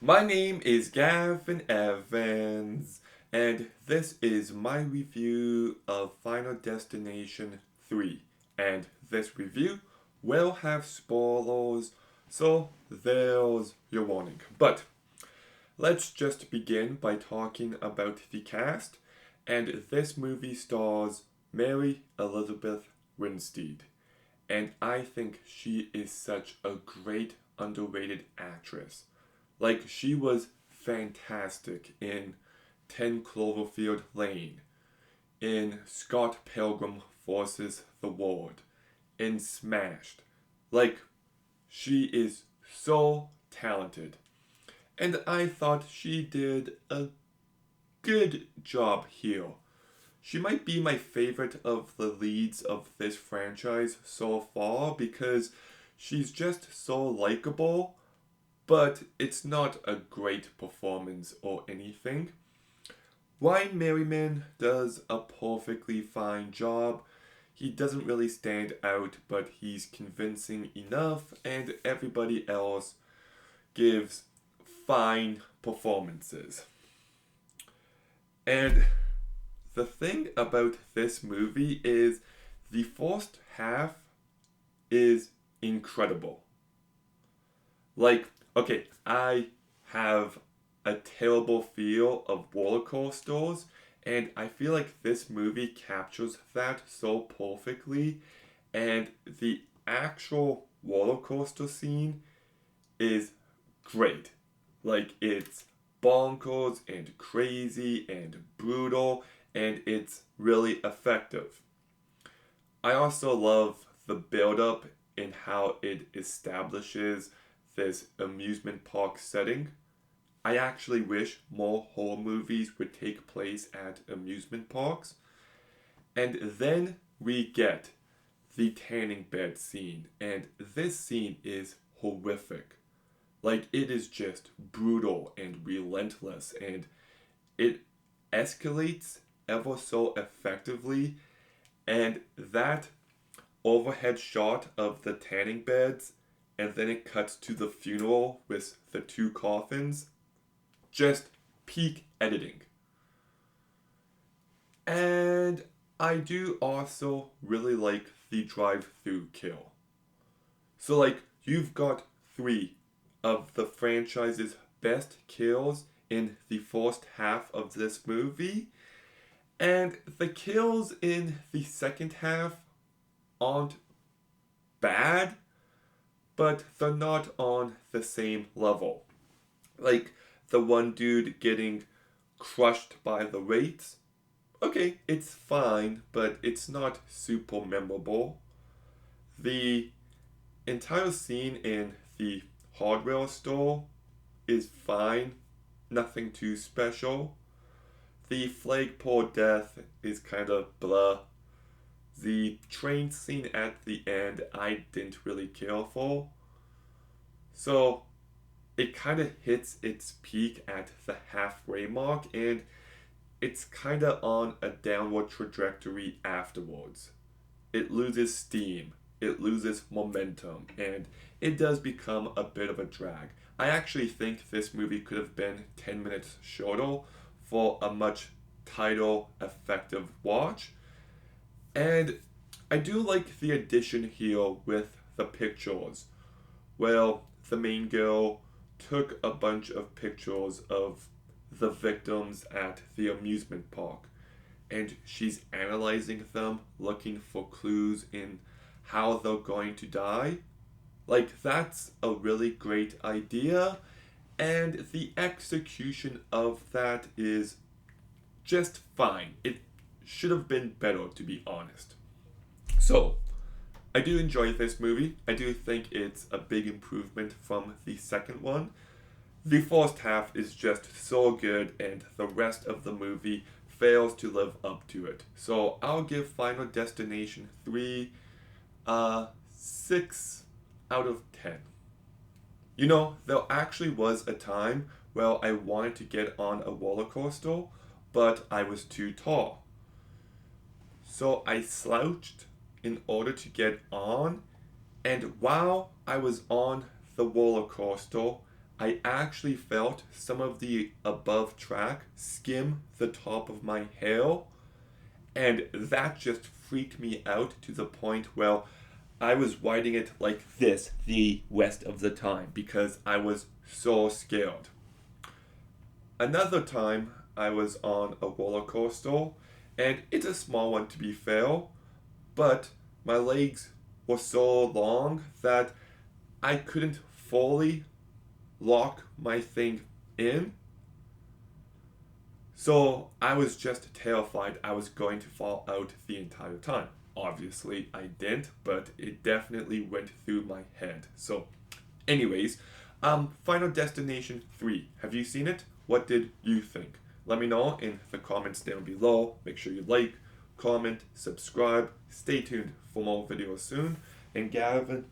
My name is Gavin Evans, and this is my review of Final Destination 3. And this review will have spoilers, so there's your warning. But let's just begin by talking about the cast. And this movie stars Mary Elizabeth Winstead. And I think she is such a great underrated actress. Like, she was fantastic in 10 Cloverfield Lane, in Scott Pilgrim vs. the World, in Smashed. Like, she is so talented. And I thought she did a good job here. She might be my favorite of the leads of this franchise so far because she's just so likable, but it's not a great performance or anything. Ryan Merriman does a perfectly fine job. He doesn't really stand out, but he's convincing enough, and everybody else gives fine performances. And the thing about this movie is the first half is incredible. Like, okay, I have a terrible feel of roller coasters, and I feel like this movie captures that so perfectly. And the actual roller coaster scene is great. Like, it's bonkers and crazy and brutal, and it's really effective. I also love the build up in how it establishes this amusement park setting. I actually wish more horror movies would take place at amusement parks. And then we get the tanning bed scene, and this scene is horrific. Like, it is just brutal and relentless, and it escalates ever so effectively. And that overhead shot of the tanning beds, and then it cuts to the funeral with the two coffins. Just peak editing. And I do also really like the drive through kill. So, like, you've got three of the franchise's best kills in the first half of this movie, and the kills in the second half aren't bad, but they're not on the same level. Like, the one dude getting crushed by the rates. Okay, it's fine, but it's not super memorable. The entire scene in the hardware store is fine, nothing too special. The flagpole death is kind of blah. The train scene at the end, I didn't really care for. So it kind of hits its peak at the halfway mark, and it's kind of on a downward trajectory afterwards. It loses steam, it loses momentum, and it does become a bit of a drag. I actually think this movie could have been 10 minutes shorter for a much tighter, effective watch. And I do like the addition here with the pictures. Well, the main girl took a bunch of pictures of the victims at the amusement park, and she's analyzing them, looking for clues in how they're going to die. Like, that's a really great idea, and the execution of that is just fine. It should have been better, to be honest. So, I do enjoy this movie. I do think it's a big improvement from the second one. The first half is just so good, and the rest of the movie fails to live up to it. So I'll give Final Destination 3 a 6 out of 10. You know, there actually was a time where I wanted to get on a roller coaster, but I was too tall. So I slouched in order to get on, and while I was on the roller coaster, I actually felt some of the above track skim the top of my hair, and that just freaked me out to the point where I was riding it like this the rest of the time because I was so scared. Another time I was on a roller coaster, and it's a small one to be fair, but my legs were so long that I couldn't fully lock my thing in. So I was just terrified I was going to fall out the entire time. Obviously, I didn't, but it definitely went through my head. So, anyways, Final Destination 3. Have you seen it? What did you think? Let me know in the comments down below. Make sure you like, comment, subscribe. Stay tuned for more videos soon. And Gavin,